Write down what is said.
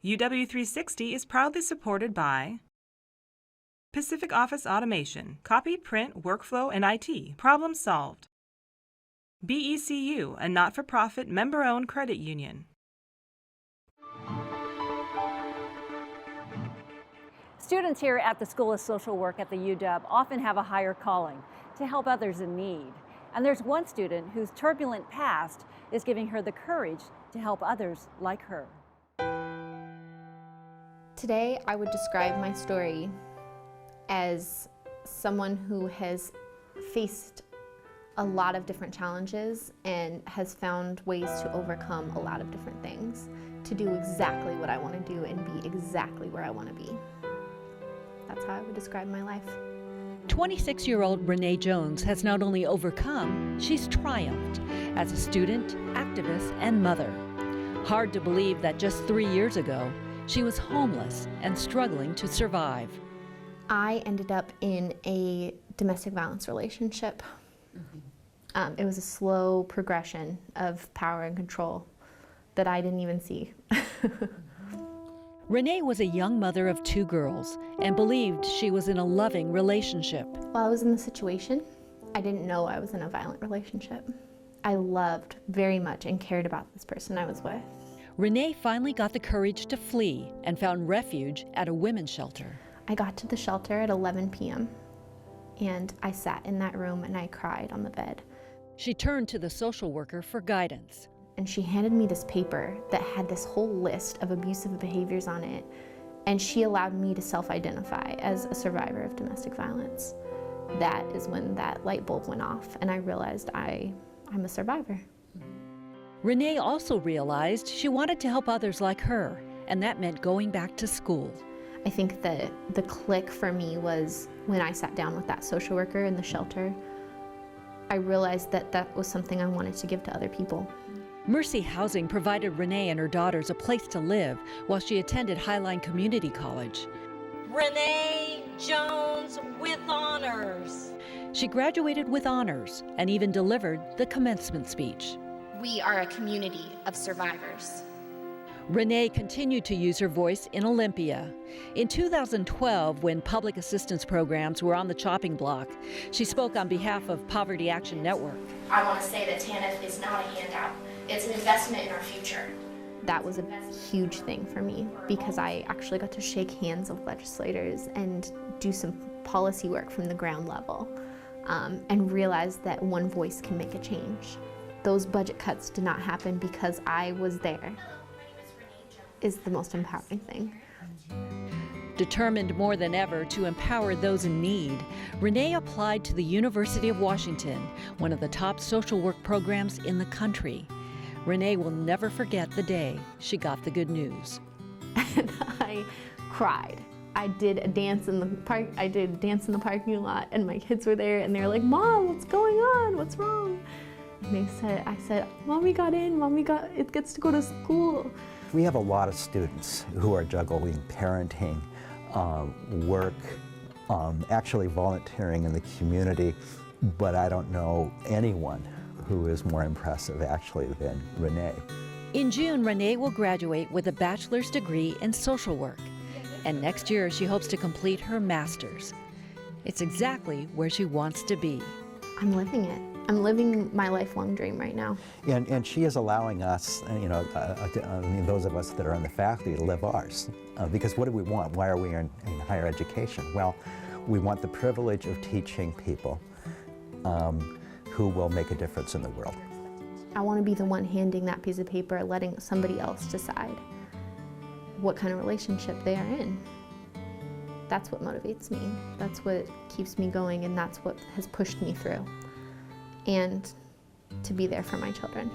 UW360 is proudly supported by Pacific Office Automation, Copy, Print, Workflow, and IT. Problem solved. BECU, a not-for-profit member-owned credit union. Students here at the School of Social Work at the UW often have a higher calling to help others in need. And there's one student whose turbulent past is giving her the courage to help others like her. Today, I would describe my story as someone who has faced a lot of different challenges and has found ways to overcome a lot of different things to do exactly what I want to do and be exactly where I want to be. That's how I would describe my life. 26-year-old Renee Jones has not only overcome, she's triumphed as a student, activist, and mother. Hard to believe that just 3 years ago, she was homeless and struggling to survive. I ended up in a domestic violence relationship. It was a slow progression of power and control that I didn't even see. Renee was a young mother of 2 girls and believed she was in a loving relationship. While I was in the situation, I didn't know I was in a violent relationship. I loved very much and cared about this person I was with. Renee finally got the courage to flee and found refuge at a women's shelter. I got to the shelter at 11 p.m. and I sat in that room and I cried on the bed. She turned to the social worker for guidance. And she handed me this paper that had this whole list of abusive behaviors on it, and she allowed me to self-identify as a survivor of domestic violence. That is when that light bulb went off and I realized I'm a survivor. Renee also realized she wanted to help others like her, and that meant going back to school. I think that the click for me was when I sat down with that social worker in the shelter. I realized that that was something I wanted to give to other people. Mercy Housing provided Renee and her daughters a place to live while she attended Highline Community College. Renee Jones with honors. She graduated with honors and even delivered the commencement speech. We are a community of survivors. Renee continued to use her voice in Olympia. In 2012, when public assistance programs were on the chopping block, she spoke on behalf of Poverty Action Network. I want to say that TANF is not a handout. It's an investment in our future. That was a huge thing for me because I actually got to shake hands with legislators and do some policy work from the ground level and realize that one voice can make a change. Those budget cuts did not happen because I was there. Is the most empowering thing. Determined more than ever to empower those in need, Renee applied to the University of Washington, one of the top social work programs in the country. Renee will never forget the day she got the good news. And I cried. I did a dance in the park. I did a dance in the parking lot, and my kids were there, and they were like, "Mom, what's going on? What's wrong?" And I said, "Mommy got in. It gets to go to school." We have a lot of students who are juggling parenting, work, actually volunteering in the community, but I don't know anyone who is more impressive actually than Renee. In June, Renee will graduate with a bachelor's degree in social work, and next year she hopes to complete her master's. It's exactly where she wants to be. I'm living it. I'm living my lifelong dream right now. And she is allowing us, those of us that are in the faculty, to live ours. Because what do we want? Why are we in higher education? Well, we want the privilege of teaching people who will make a difference in the world. I want to be the one handing that piece of paper, letting somebody else decide what kind of relationship they are in. That's what motivates me. That's what keeps me going, and that's what has pushed me through. And to be there for my children.